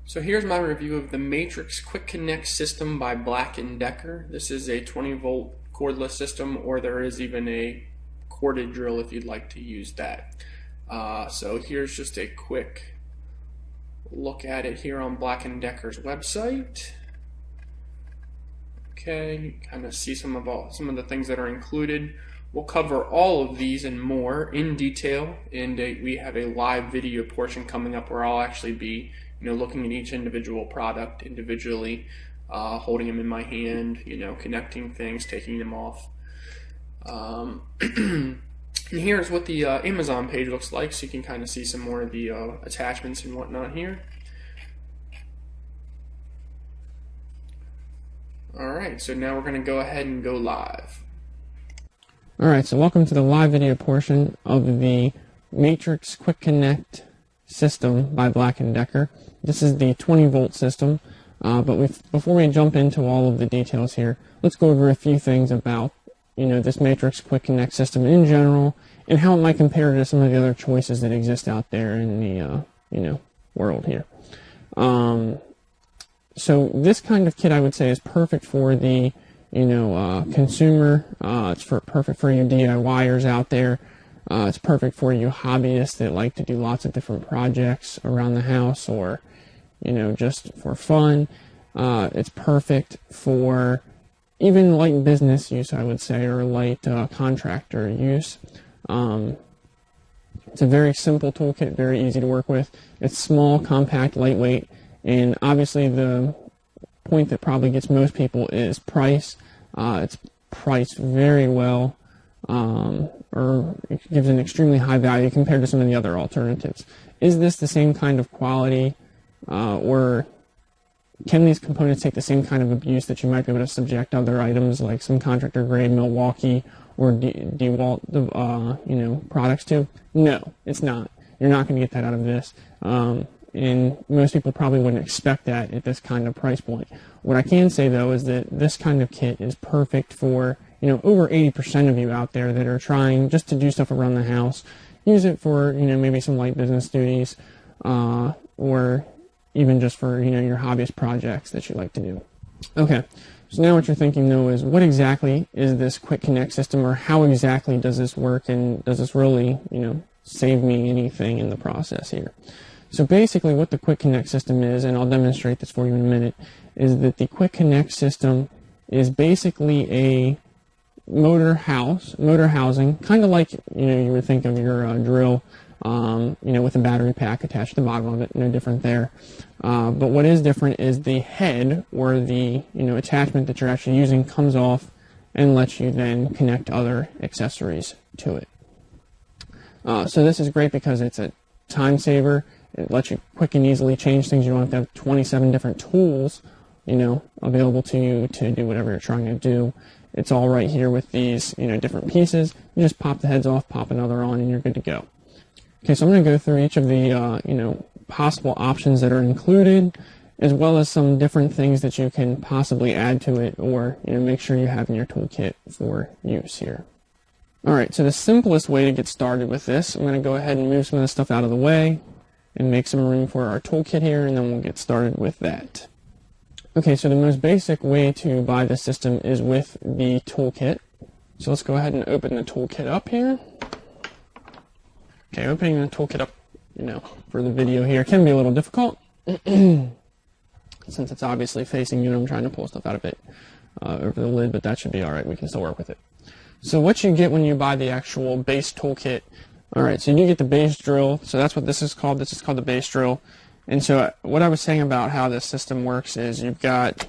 So here's my review of the Matrix Quick Connect system by BLACK+DECKER. This is a 20-volt cordless system, or there is even a corded drill if you'd like to use that. So here's just a quick look at it here on BLACK+DECKER's website. Okay, kind of see some of the things that are included. We'll cover all of these and more in detail, and we have a live video portion coming up where I'll actually be, looking at each individual product individually, holding them in my hand, connecting things, taking them off. And here's what the Amazon page looks like, so you can kind of see some more of the attachments and whatnot here. Alright, so now we're going to go ahead and go live. Alright, so welcome to the live video portion of the Matrix Quick Connect system by BLACK+DECKER. This is the 20-volt system, but before we jump into all of the details here, let's go over a few things about this Matrix Quick Connect system in general and how it might compare to some of the other choices that exist out there in the world here. So this kind of kit, I would say, is perfect for the consumer. It's perfect for you DIYers out there. It's perfect for you hobbyists that like to do lots of different projects around the house, or just for fun. It's perfect for even light business use, I would say, or light contractor use. It's a very simple toolkit, very easy to work with. It's small, compact, lightweight, and obviously the point that probably gets most people is price. It's priced very well, or it gives an extremely high value compared to some of the other alternatives. Is this the same kind of quality, or can these components take the same kind of abuse that you might be able to subject other items like some contractor grade Milwaukee or DeWalt products to? No, it's not. You're not going to get that out of this. And most people probably wouldn't expect that at this kind of price point. What I can say, though, is that this kind of kit is perfect for, over 80% of you out there that are trying just to do stuff around the house. Use it for, maybe some light business duties, or even just for, your hobbyist projects that you like to do. Okay, so now what you're thinking, though, is what exactly is this Quick Connect system, or how exactly does this work, and does this really, save me anything in the process here? So basically what the Quick Connect system is, and I'll demonstrate this for you in a minute, is that the Quick Connect system is basically a motor housing, kind of like, you would think of your drill, with a battery pack attached to the bottom of it. No different there. But what is different is the head, or the, attachment that you're actually using, comes off and lets you then connect other accessories to it. So this is great because it's a time saver. It lets you quick and easily change things. You don't have to have 27 different tools, available to you to do whatever you're trying to do. It's all right here with these, different pieces. You just pop the heads off, pop another on, and you're good to go. Okay, so I'm going to go through each of the, possible options that are included, as well as some different things that you can possibly add to it, or, make sure you have in your toolkit for use here. All right, so the simplest way to get started with this, I'm going to go ahead and move some of this stuff out of the way and make some room for our toolkit here, and then we'll get started with that. Okay, so the most basic way to buy this system is with the toolkit. So let's go ahead and open the toolkit up here. Okay, opening the toolkit up, for the video here can be a little difficult, since it's obviously facing you and I'm trying to pull stuff out of it over the lid, but that should be all right. We can still work with it. So what you get when you buy the actual base toolkit, alright, so you do get the base drill, so that's what this is called. This is called the base drill. And so what I was saying about how this system works is you've got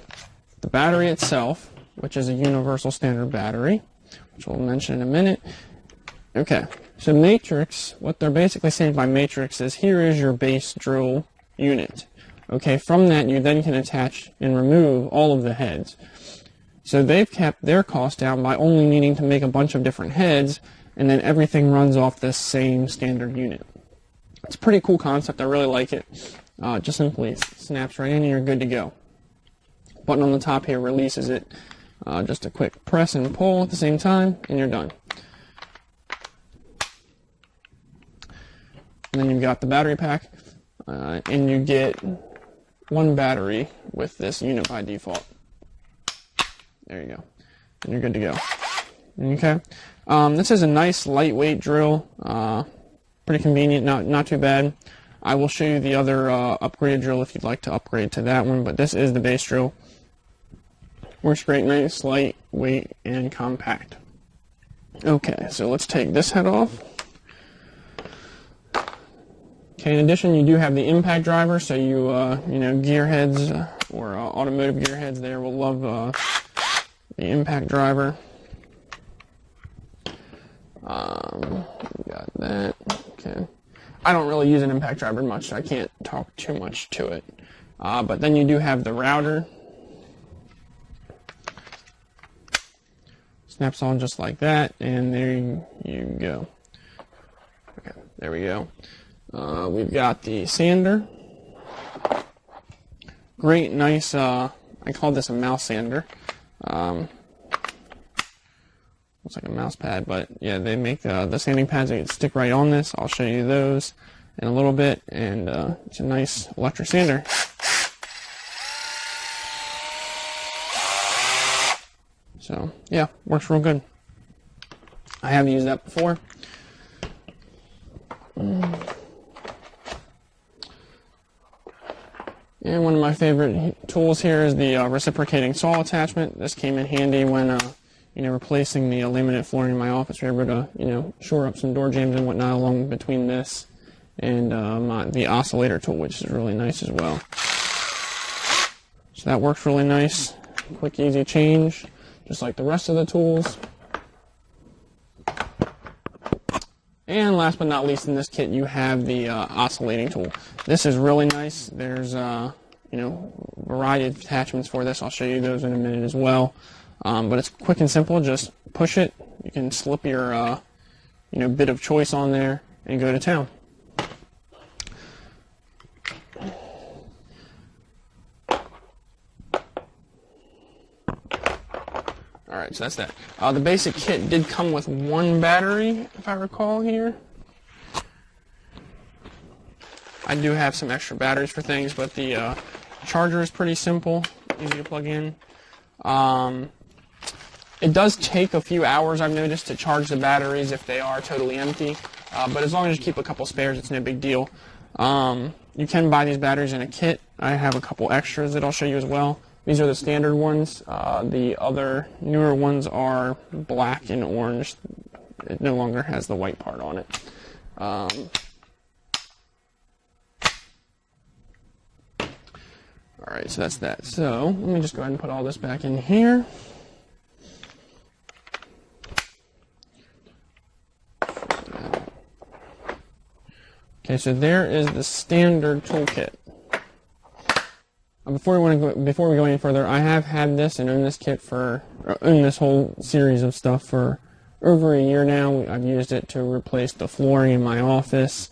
the battery itself, which is a universal standard battery, which we'll mention in a minute. Okay, so Matrix, what they're basically saying by Matrix is here is your base drill unit. Okay, from that you then can attach and remove all of the heads. So they've kept their cost down by only needing to make a bunch of different heads, and then everything runs off this same standard unit. It's a pretty cool concept. I really like it. Just simply snaps right in and you're good to go. Button on the top here releases it. Just a quick press and pull at the same time, and you're done. And then you've got the battery pack, and you get one battery with this unit by default. There you go. And you're good to go. Okay. This is a nice lightweight drill. Pretty convenient, not too bad. I will show you the other upgraded drill if you'd like to upgrade to that one, but this is the base drill. Works great, nice, lightweight, and compact. Okay, so let's take this head off. Okay, in addition, you do have the impact driver, so you know, gearheads or automotive gearheads there will love the impact driver. Got that. Okay. I don't really use an impact driver much, so I can't talk too much to it. But then you do have the router. Snaps on just like that, and there you go. Okay, there we go. We've got the sander. Great, nice, I call this a mouse sander. Looks like a mouse pad, but yeah, they make the sanding pads that stick right on this. I'll show you those in a little bit, and it's a nice electric sander. So yeah, works real good. I have used that before. And one of my favorite tools here is the reciprocating saw attachment. This came in handy when you know, replacing the laminate flooring in my office. We're able to, you know, shore up some door jambs and whatnot along between this and the oscillator tool, which is really nice as well. So that works really nice. Quick, easy change, just like the rest of the tools. And last but not least in this kit, you have the oscillating tool. This is really nice. There's, you know, a variety of attachments for this. I'll show you those in a minute as well. But it's quick and simple. Just push it. You can slip your, you know, bit of choice on there and go to town. All right, so that's that. The basic kit did come with one battery, if I recall here. I do have some extra batteries for things, but the charger is pretty simple, easy to plug in. It does take a few hours, I've noticed, to charge the batteries if they are totally empty. But as long as you keep a couple spares, it's no big deal. You can buy these batteries in a kit. I have a couple extras that I'll show you as well. These are the standard ones. The other newer ones are black and orange. It no longer has the white part on it. Alright, so that's that. So let me just go ahead and put all this back in here. Okay, so there is the standard toolkit. Before we go any further, I have had this and owned this kit for, owned this whole series of stuff for over a year now. I've used it to replace the flooring in my office,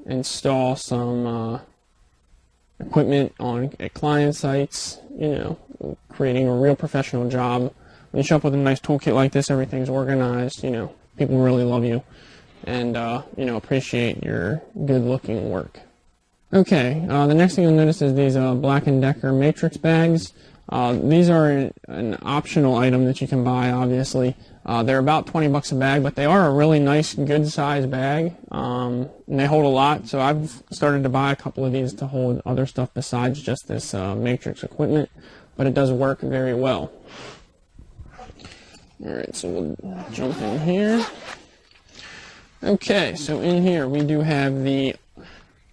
install some equipment at client sites, you know, creating a real professional job. When you show up with a nice toolkit like this, everything's organized, you know, people really love you and, you know, appreciate your good-looking work. Okay, the next thing you'll notice is these BLACK+DECKER matrix bags. These are an optional item that you can buy, obviously. They're about 20 bucks a bag, but they are a really nice, good-sized bag, and they hold a lot. So I've started to buy a couple of these to hold other stuff besides just this matrix equipment, but it does work very well. Alright, so we'll jump in here. Okay, so in here we do have the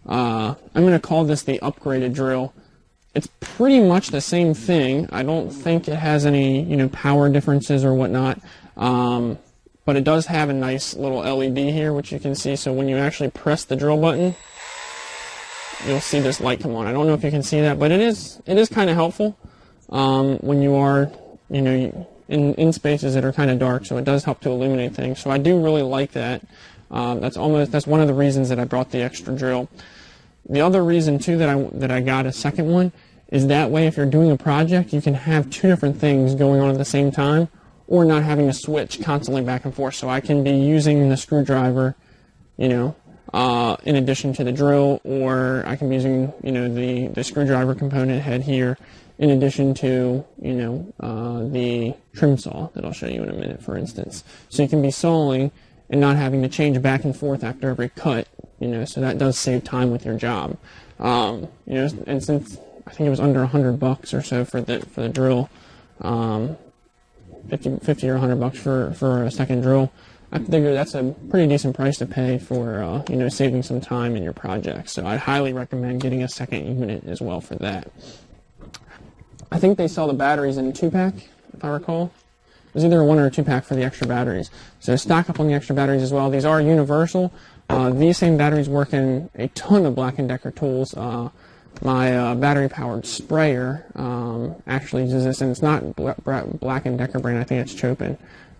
I'm going to call this the upgraded drill. It's pretty much the same thing. I don't think it has any, you know, power differences or whatnot. But it does have a nice little LED here, which you can see. So when you actually press the drill button, you'll see this light come on. I don't know if you can see that, but it is kind of helpful when you are, you know, in spaces that are kind of dark. So it does help to illuminate things. So I do really like that. That's one of the reasons that I brought the extra drill. The other reason too that I got a second one is that way if you're doing a project, you can have two different things going on at the same time, or not having to switch constantly back and forth. So I can be using the screwdriver, you know, in addition to the drill, or I can be using, you know, the screwdriver component head here, in addition to, you know, the trim saw that I'll show you in a minute, for instance. So you can be sawing and not having to change back and forth after every cut, you know, so that does save time with your job. You know, and since I think it was under $100 or so for the drill, 50 or $100 for a second drill, I figure that's a pretty decent price to pay for, you know, saving some time in your project. So I highly recommend getting a second unit as well for that. I think they sell the batteries in a 2-pack, if I recall. There's either a 1 or a 2-pack for the extra batteries. So stock up on the extra batteries as well. These are universal. These same batteries work in a ton of Black & Decker tools. My battery-powered sprayer actually uses this, and it's not Black & Decker brand. I think it's Chopin.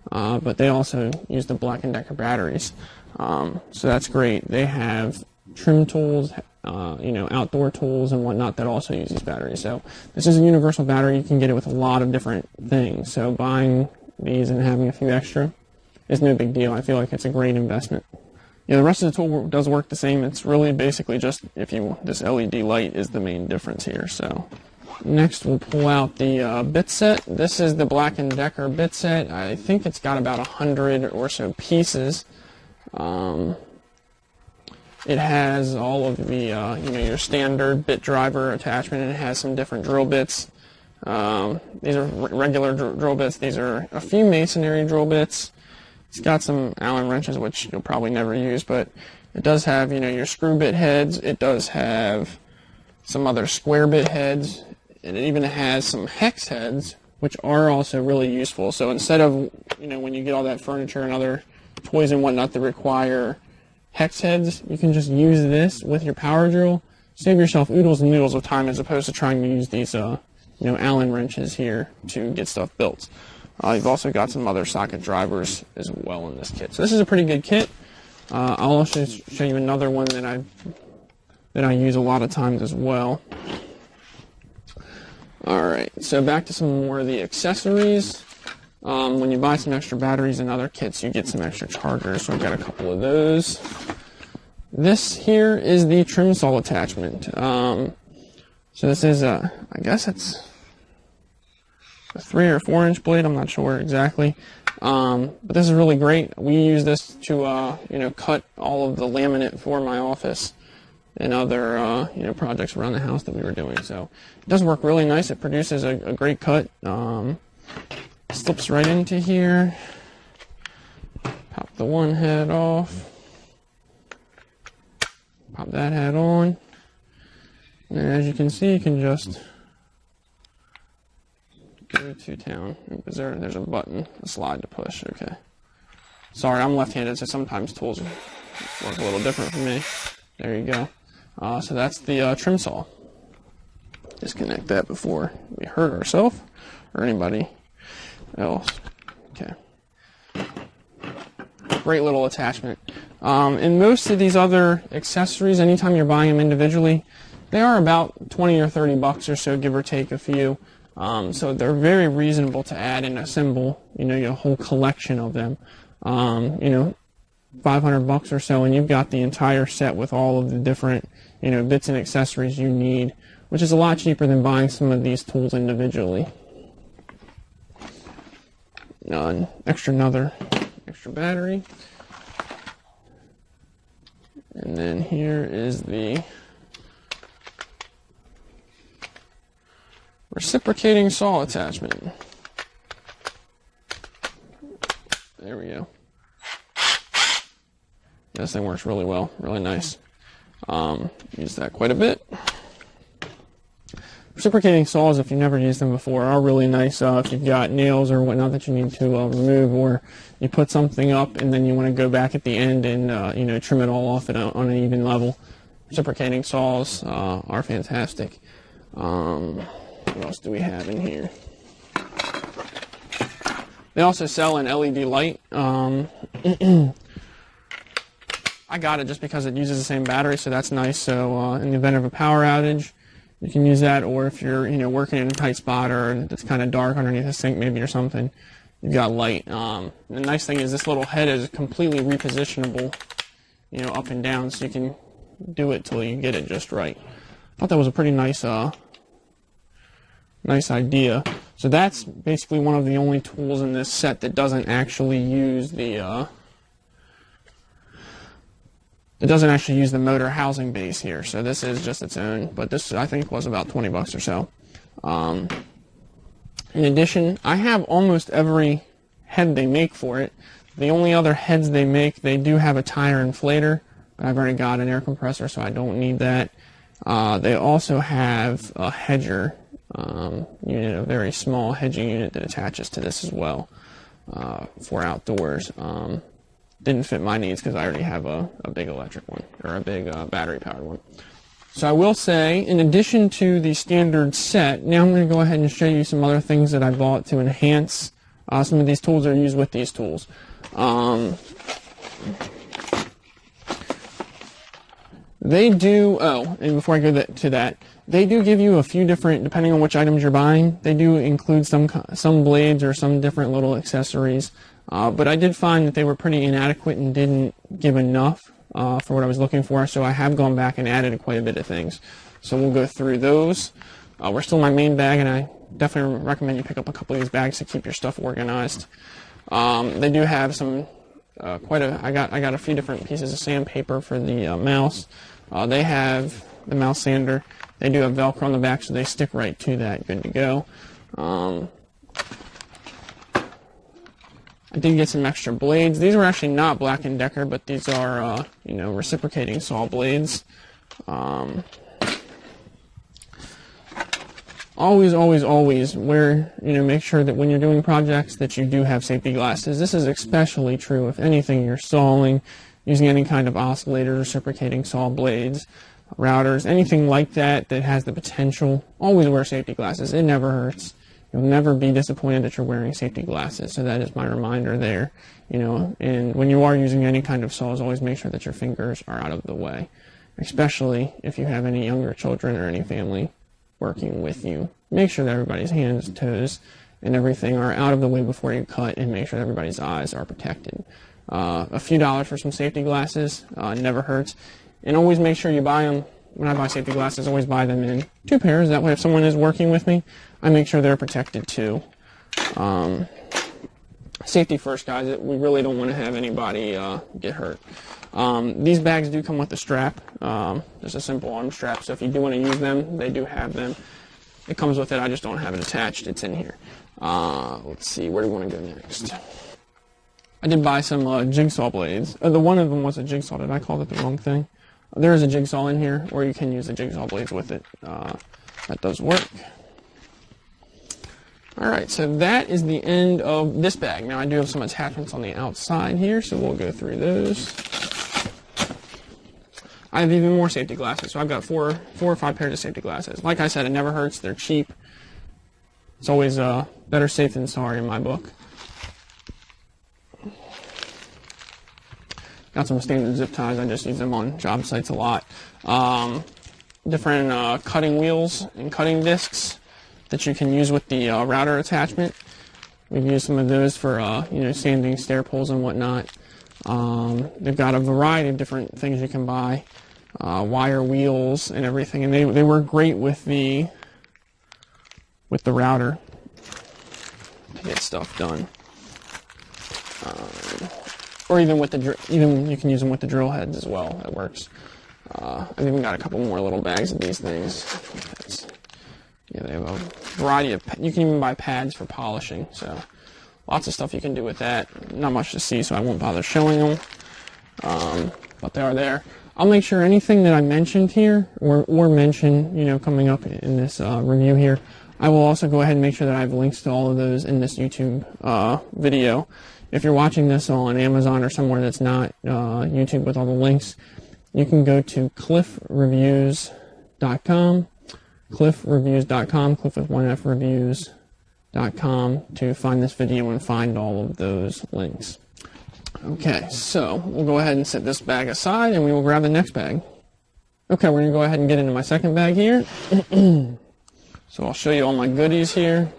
But they also use the Black & Decker batteries. So that's great. They have trim tools, you know, outdoor tools and whatnot that also use these batteries. So this is a universal battery. You can get it with a lot of different things. So buying these and having a few extra is no big deal. I feel like it's a great investment. Yeah, the rest of the tool does work the same. It's really basically just this LED light is the main difference here. So next we'll pull out the bit set. This is the Black & Decker bit set. I think it's got about 100 or so pieces. It has all of the, you know, your standard bit driver attachment, and it has some different drill bits. These are regular drill bits. These are a few masonry drill bits. It's got some Allen wrenches, which you'll probably never use, but it does have, you know, your screw bit heads. It does have some other square bit heads, and it even has some hex heads, which are also really useful. So instead of, you know, when you get all that furniture and other toys and whatnot that require hex heads, you can just use this with your power drill, save yourself oodles and noodles of time, as opposed to trying to use these, you know, Allen wrenches here to get stuff built. You've also got some other socket drivers as well in this kit. So this is a pretty good kit. I'll also show you another one that I use a lot of times as well. Alright, so back to some more of the accessories. When you buy some extra batteries and other kits, you get some extra chargers, so I've got a couple of those. This here is the trim saw attachment. So this is I guess it's a 3 or 4 inch blade, I'm not sure exactly. But this is really great. We use this to, you know, cut all of the laminate for my office and other, you know, projects around the house that we were doing. So it does work really nice. It produces a great cut. Slips right into here. Pop the one head off. Pop that head on. And as you can see, you can just go to town. There's a button, a slide to push. Okay. Sorry, I'm left-handed, so sometimes tools work a little different for me. There you go. So that's the trim saw. Disconnect that before we hurt ourselves or anybody else. Okay. Great little attachment. And most of these other accessories, anytime you're buying them individually, they are about 20 or 30 bucks or so, give or take a few. So they're very reasonable to add and assemble, you know, your whole collection of them. You know, 500 bucks or so, and you've got the entire set with all of the different, you know, bits and accessories you need, which is a lot cheaper than buying some of these tools individually. Another extra battery. And then here is the reciprocating saw attachment. There we go. This thing works really well, really nice. Use that quite a bit. Reciprocating saws, if you've never used them before, are really nice if you've got nails or whatnot that you need to remove, or you put something up and then you want to go back at the end and you know, trim it all off on an even level. Reciprocating saws are fantastic. What else do we have in here? They also sell an LED light. I got it just because it uses the same battery, so that's nice. So in the event of a power outage, you can use that, or if you're, you know, working in a tight spot or it's kind of dark underneath a sink maybe or something, you've got light. The nice thing is this little head is completely repositionable you know, up and down, so you can do it till you get it just right. I thought that was a pretty nice nice idea. So that's basically one of the only tools in this set that doesn't actually use the motor housing base here. So this is just its own, but this I think was about 20 bucks or so. In addition, I have almost every head they make for it. The only other heads they make, they do have a tire inflator, but I've already got an air compressor, so I don't need that. They also have a hedger unit, a very small hedging unit that attaches to this as well for outdoors. Didn't fit my needs because I already have a big electric one, or a big battery-powered one. So I will say, in addition to the standard set, now I'm going to go ahead and show you some other things that I bought to enhance some of these tools that are used with these tools. They do, and before I go to that, they do give you a few different, depending on which items you're buying, they do include some blades or some different little accessories. But I did find that they were pretty inadequate and didn't give enough for what I was looking for, so I have gone back and added quite a bit of things. So we'll go through those. We're still in my main bag, and I definitely recommend you pick up a couple of these bags to keep your stuff organized. They do have some, I got a few different pieces of sandpaper for the mouse. They have the mouse sander. They do have Velcro on the back, so they stick right to that. Good to go. I did get some extra blades. These were actually not Black & Decker, but these are, you know, reciprocating saw blades. Always make sure that when you're doing projects that you do have safety glasses. This is especially true if anything you're sawing, using any kind of oscillator, reciprocating saw blades, routers, anything like that that has the potential. Always wear safety glasses. It never hurts. You'll never be disappointed that you're wearing safety glasses. So that is my reminder there. You know, and when you are using any kind of saws, always make sure that your fingers are out of the way, especially if you have any younger children or any family working with you. Make sure that everybody's hands, toes, and everything are out of the way before you cut, and make sure that everybody's eyes are protected. A few dollars for some safety glasses never hurts. And always make sure you buy them. When I buy safety glasses, always buy them in 2 pairs. That way if someone is working with me, I make sure they're protected too. Safety first, guys. We really don't want to have anybody get hurt. These bags do come with a strap, just a simple arm strap, so if you do want to use them, they do have them. It comes with it, I just don't have it attached, it's in here. Let's see, where do we want to go next? I did buy some jigsaw blades. The one of them was a jigsaw, did I call it the wrong thing? There is a jigsaw in here, or you can use the jigsaw blades with it. That does work. Alright, so that is the end of this bag. Now I do have some attachments on the outside here, so we'll go through those. I have even more safety glasses, so I've got four or five pairs of safety glasses. Like I said, it never hurts, they're cheap. It's always better safe than sorry in my book. Got some standard zip ties, I just use them on job sites a lot. Different cutting wheels and cutting discs that you can use with the router attachment. We've used some of those for you know, sanding stair poles and whatnot. They've got a variety of different things you can buy, wire wheels and everything, and they work great with the router to get stuff done. Or even with even you can use them with the drill heads as well. That works. I've even got a couple more little bags of these things. Yeah, they have a variety of. You can even buy pads for polishing. So lots of stuff you can do with that. Not much to see, so I won't bother showing them. But they are there. I'll make sure anything that I mentioned here or mention, you know, coming up in this review here, I will also go ahead and make sure that I have links to all of those in this YouTube video. If you're watching this on Amazon or somewhere that's not YouTube with all the links, you can go to cliffreviews.com, cliff with one F reviews.com to find this video and find all of those links. Okay, so we'll go ahead and set this bag aside and we will grab the next bag. Okay, we're going to go ahead and get into my second bag here. So I'll show you all my goodies here.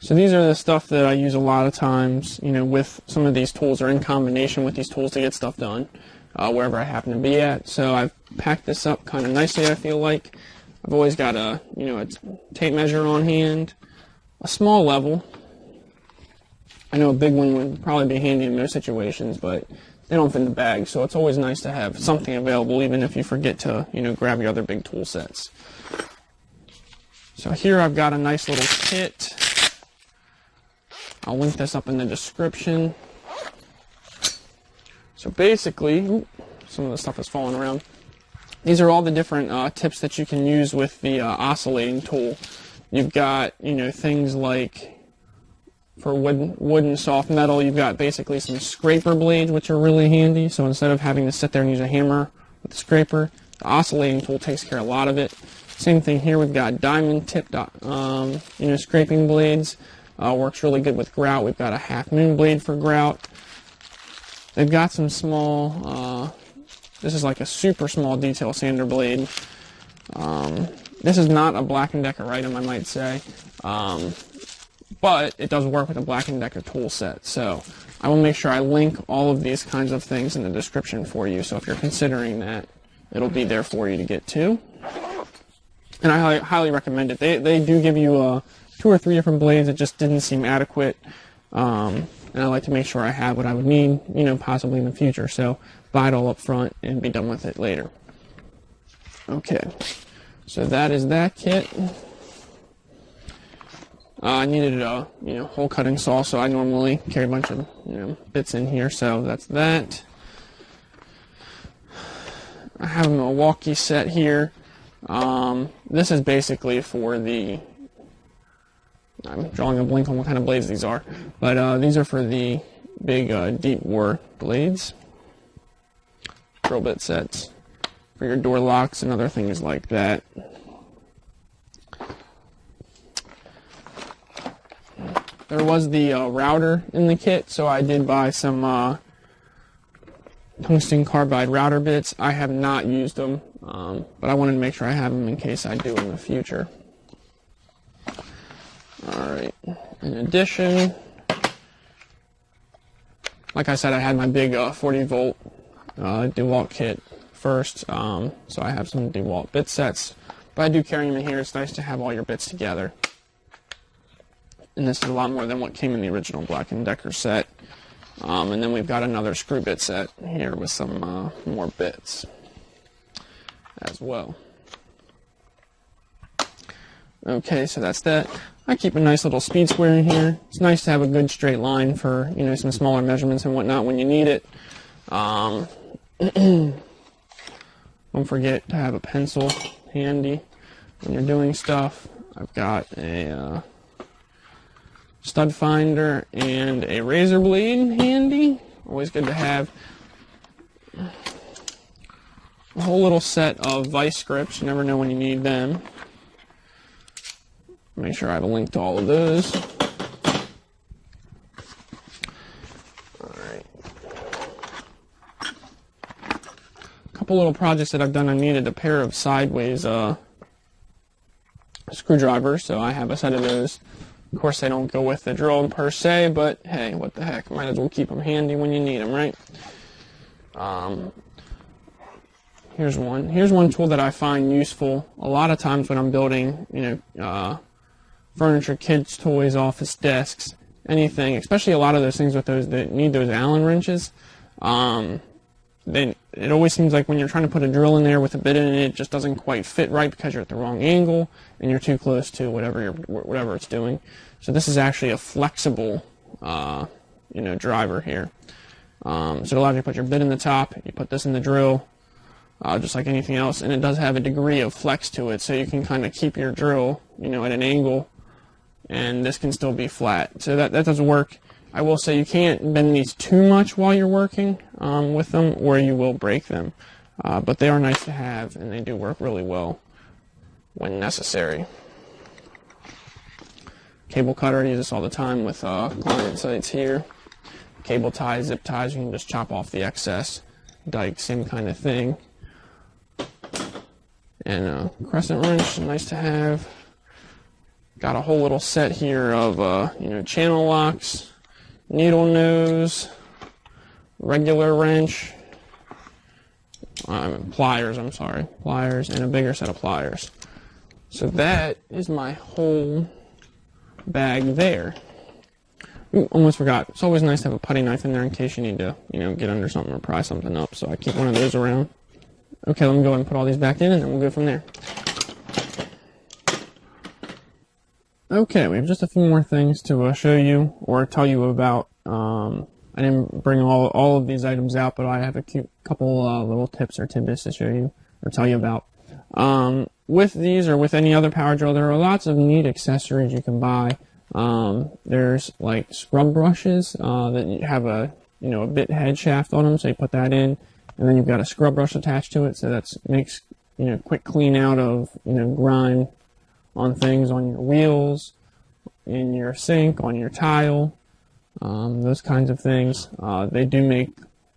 So these are the stuff that I use a lot of times, you know, with some of these tools or in combination with these tools to get stuff done. wherever I happen to be at. So I've packed this up kind of nicely, I feel like. I've always got a tape measure on hand, a small level. I know a big one would probably be handy in most situations, but they don't fit in the bag, so it's always nice to have something available, even if you forget to, grab your other big tool sets. So here I've got a nice little kit. I'll link this up in the description. So basically, some of the stuff is falling around. These are all the different tips that you can use with the oscillating tool. You've got, things like for wood and soft metal, you've got basically some scraper blades, which are really handy. So instead of having to sit there and use a hammer with the scraper, the oscillating tool takes care of a lot of it. Same thing here, we've got diamond tipped, scraping blades. Works really good with grout. We've got a half moon blade for grout. They've got some small, this is like a super small detail sander blade. This is not a Black & Decker item, I might say. But it does work with a Black & Decker tool set. So I will make sure I link all of these kinds of things in the description for you. So if you're considering that, it'll be there for you to get to. And I highly recommend it. They do give you 2 or 3 different blades. It just didn't seem adequate. And I like to make sure I have what I would need, possibly in the future. So buy it all up front and be done with it later. Okay. So that is that kit. I needed a hole cutting saw, so I normally carry a bunch of bits in here. So that's that. I have a Milwaukee set here. This is basically for the. I'm drawing a blank on what kind of blades these are, but these are for the big deep bore blades. Drill bit sets for your door locks and other things like that. There was the router in the kit, so I did buy some tungsten carbide router bits. I have not used them, but I wanted to make sure I have them in case I do in the future. Alright, in addition, like I said, I had my big 40 volt DeWalt kit first, so I have some DeWalt bit sets, but I do carry them in here. It's nice to have all your bits together. And this is a lot more than what came in the original Black & Decker set. And then we've got another screw bit set here with some more bits as well. Okay, so that's that. I keep a nice little speed square in here. It's nice to have a good straight line for some smaller measurements and whatnot when you need it. Don't forget to have a pencil handy when you're doing stuff. I've got a stud finder and a razor blade handy. Always good to have. A whole little set of vice grips. You never know when you need them. Make sure I have a link to all of those. Alright. A couple little projects that I've done. I needed a pair of sideways screwdrivers, so I have a set of those. Of course, they don't go with the drill per se, but hey, what the heck? Might as well keep them handy when you need them, right? Here's one. Here's one tool that I find useful a lot of times when I'm building, furniture, kids' toys, office desks, anything. Especially a lot of those things with those that need those Allen wrenches. Then it always seems like when you're trying to put a drill in there with a bit in it, it just doesn't quite fit right because you're at the wrong angle and you're too close to whatever it's doing. So this is actually a flexible, driver here. So it allows you to put your bit in the top. You put this in the drill, just like anything else, and it does have a degree of flex to it, so you can kind of keep your drill, at an angle, and this can still be flat. So that does work. I will say you can't bend these too much while you're working with them, or you will break them. But they are nice to have, and they do work really well when necessary. Cable cutter, I use this all the time with client sites here. Cable ties, zip ties, you can just chop off the excess. Dike, same kind of thing. And a crescent wrench, nice to have. Got a whole little set here of channel locks, needle nose, regular wrench, pliers, I'm sorry, pliers, and a bigger set of pliers. So that is my whole bag there. Ooh, almost forgot. It's always nice to have a putty knife in there in case you need to, get under something or pry something up. So I keep one of those around. Okay, let me go ahead and put all these back in, and then we'll go from there. Okay, we have just a few more things to show you or tell you about. I didn't bring all of these items out, but I have a couple little tips or tidbits to show you or tell you about. With these or with any other power drill, there are lots of neat accessories you can buy. There's like scrub brushes that have a bit head shaft on them, so you put that in, and then you've got a scrub brush attached to it, so that makes quick clean out of grime on things, on your wheels, in your sink, on your tile, those kinds of things. They do make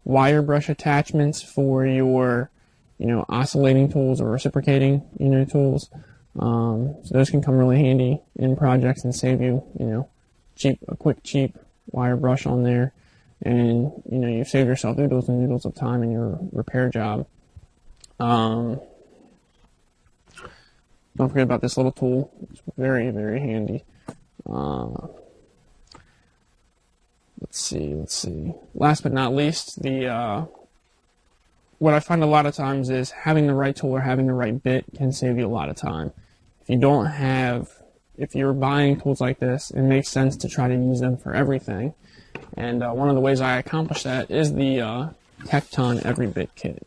wire brush attachments for your oscillating tools or reciprocating tools. So those can come really handy in projects and save you a quick cheap wire brush on there, and you save yourself oodles and noodles of time in your repair job. Don't forget about this little tool. It's very, very handy. Let's see. Last but not least, what I find a lot of times is having the right tool or having the right bit can save you a lot of time. If you're buying tools like this, it makes sense to try to use them for everything. And one of the ways I accomplish that is the Tecton Every Bit Kit.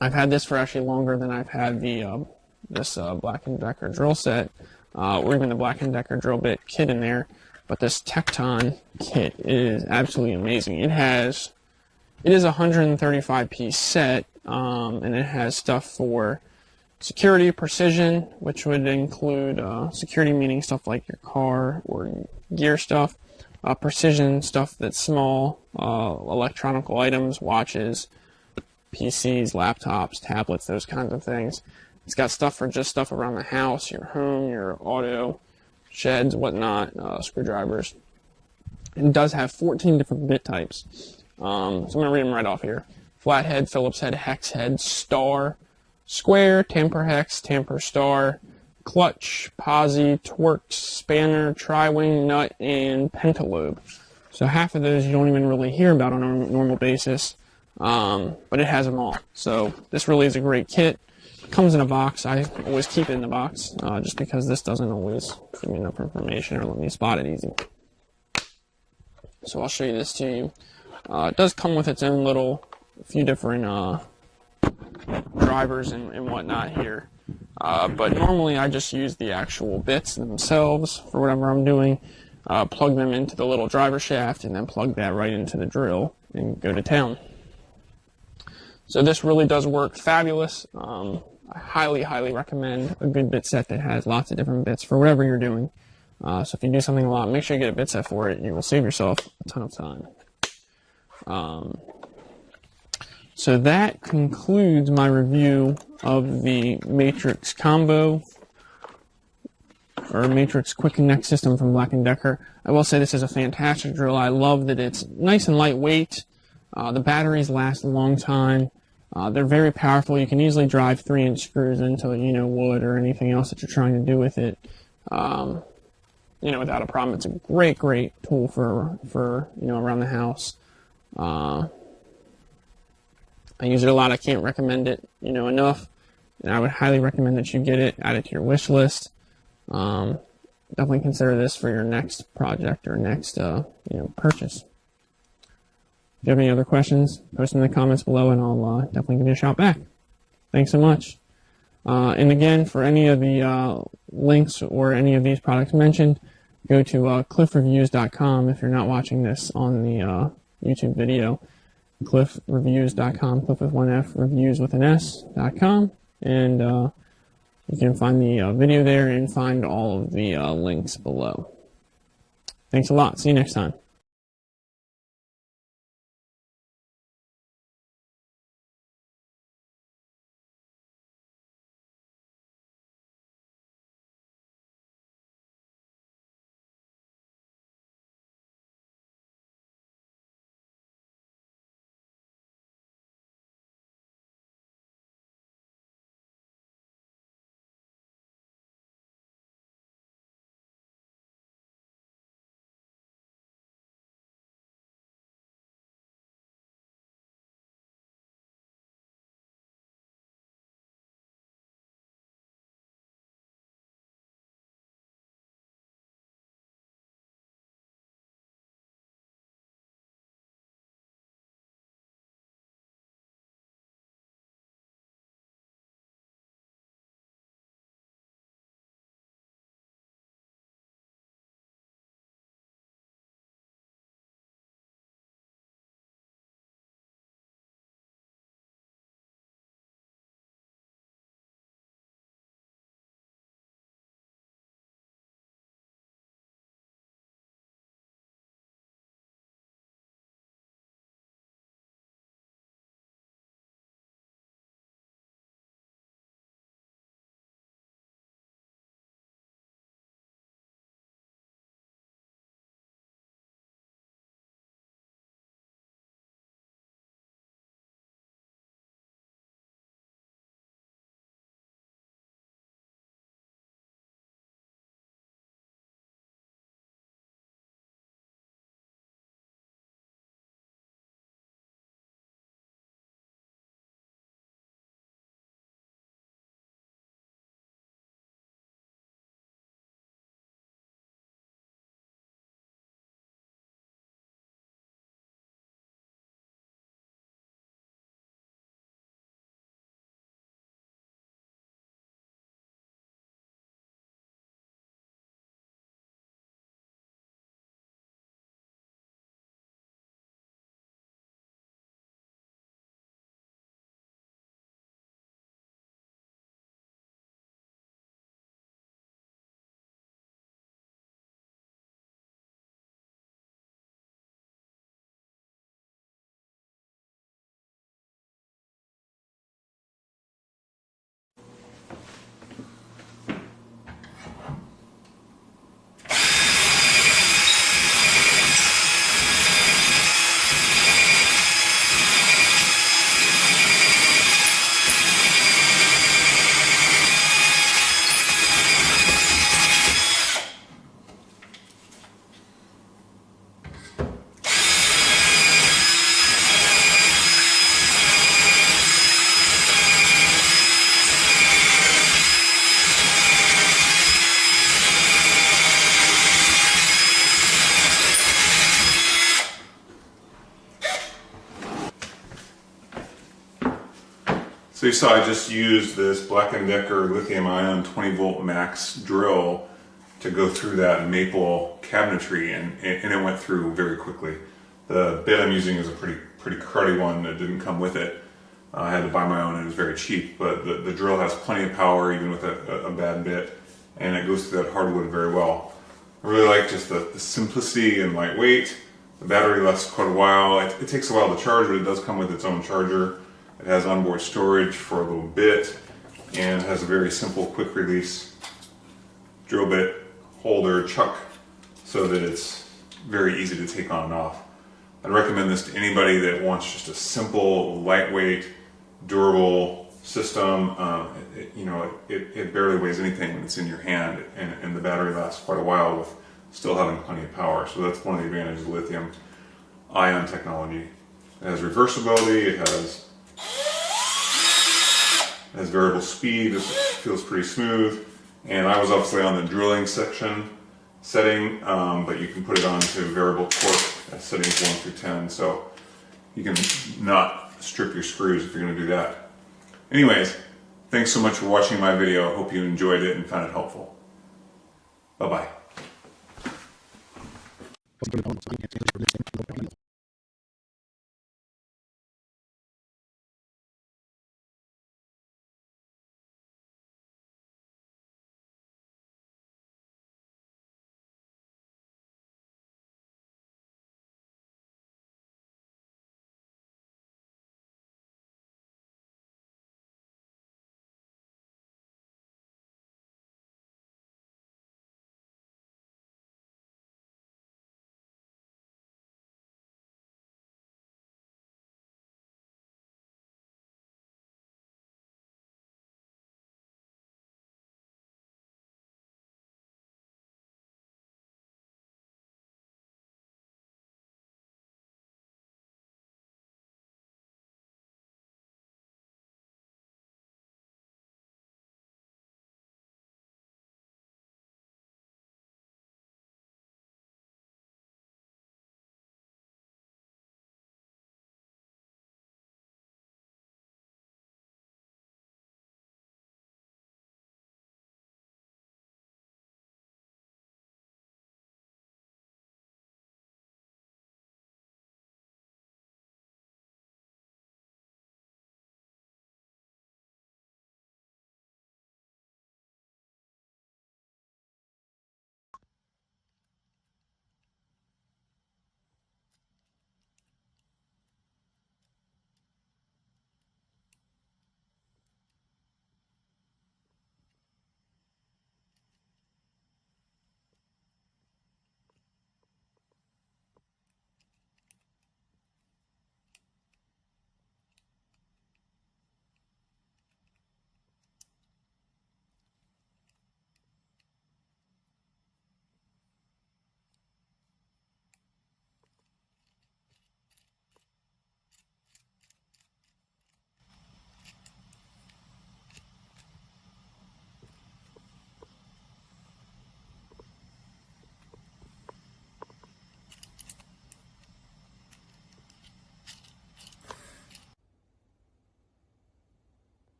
I've had this for actually longer than I've had this BLACK+DECKER drill set, or even the BLACK+DECKER drill bit kit in there. But this Tecton kit is absolutely amazing. It is a 135-piece set, and it has stuff for security, precision, which would include security meaning stuff like your car or gear stuff, precision stuff that's small, electronical items, watches, PCs, laptops, tablets, those kinds of things. It's got stuff for just stuff around the house, your home, your auto, sheds, whatnot, screwdrivers. It does have 14 different bit types. So I'm going to read them right off here. Flathead, Phillips head, hex head, star, square, tamper hex, tamper star, clutch, posi, Torx, spanner, tri-wing, nut, and pentalobe. So half of those you don't even really hear about on a normal basis, but it has them all. So this really is a great kit. It comes in a box. I always keep it in the box, just because this doesn't always give me enough information or let me spot it easy. So I'll show you this to you. It does come with its own few different drivers and whatnot here. But normally I just use the actual bits themselves for whatever I'm doing, plug them into the little driver shaft, and then plug that right into the drill and go to town. So this really does work fabulous. I highly, highly recommend a good bit set that has lots of different bits for whatever you're doing. So if you do something a lot, make sure you get a bit set for it. You will save yourself a ton of time. So that concludes my review of the Matrix Combo or Matrix Quick Connect system from BLACK+DECKER. I will say this is a fantastic drill. I love that it's nice and lightweight. The batteries last a long time. They're very powerful. You can easily drive 3-inch screws into wood or anything else that you're trying to do with it. Without a problem. It's a great tool for around the house. I use it a lot. I can't recommend it, enough. And I would highly recommend that you get it, add it to your wish list. Definitely consider this for your next project or next, purchase. If you have any other questions, post them in the comments below, and I'll definitely give you a shout back. Thanks so much. And again, for any of the links or any of these products mentioned, go to cliffreviews.com if you're not watching this on the YouTube video. cliffreviews.com, cliff with one F, reviews with an S.com, and you can find the video there and find all of the links below. Thanks a lot. See you next time. you saw, I just used this BLACK+DECKER lithium-ion 20-volt max drill to go through that maple cabinetry, and it went through very quickly. The bit I'm using is a pretty cruddy one that didn't come with it. I had to buy my own and it was very cheap, but the drill has plenty of power even with a bad bit, and it goes through that hardwood very well. I really like just the simplicity and lightweight. The battery lasts quite a while. It takes a while to charge, but it does come with its own charger. It has onboard storage for a little bit, and it has a very simple quick release drill bit holder chuck so that it's very easy to take on and off. I'd recommend this to anybody that wants just a simple, lightweight, durable system. It barely weighs anything when it's in your hand, and the battery lasts quite a while with still having plenty of power. So that's one of the advantages of lithium ion technology. It has reversibility, it has variable speed, it feels pretty smooth, and I was obviously on the drilling setting, but you can put it on to variable torque at settings 1 through 10, so you can not strip your screws if you're going to do that. Anyways, thanks so much for watching my video. I hope you enjoyed it and found it helpful. Bye-bye.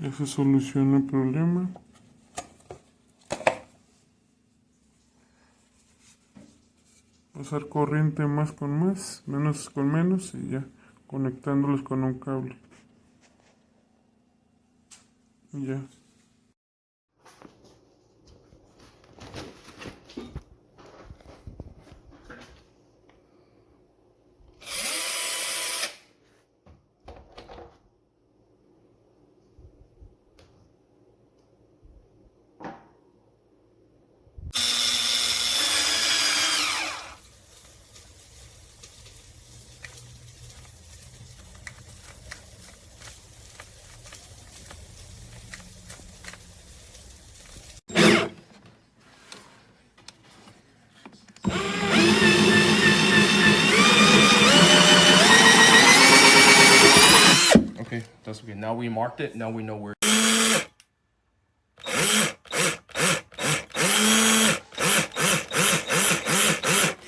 Ya se solucionó el problema. Pasar corriente más con más, menos con menos y ya conectándolos con un cable. Y ya. Okay, that's okay. Now we marked it. Now we know where.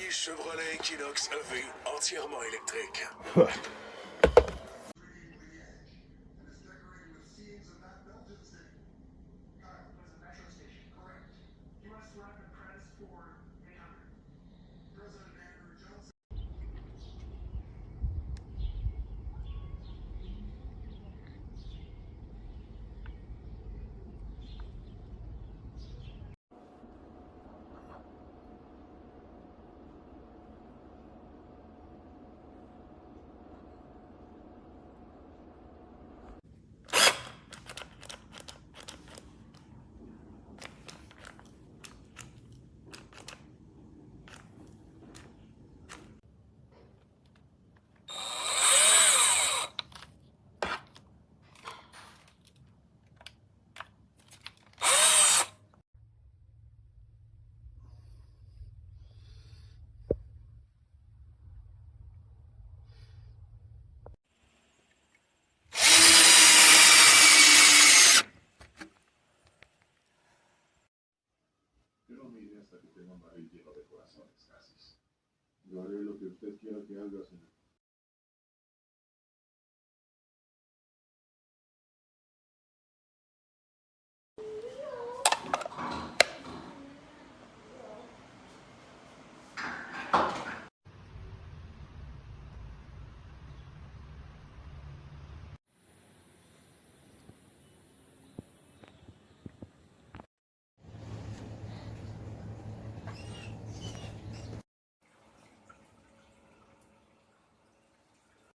Chevrolet Equinox EV entièrement électrique. Yo no me iré hasta que tenga un barril lleno de corazones, casi. Yo haré lo que usted quiera que haga, señor.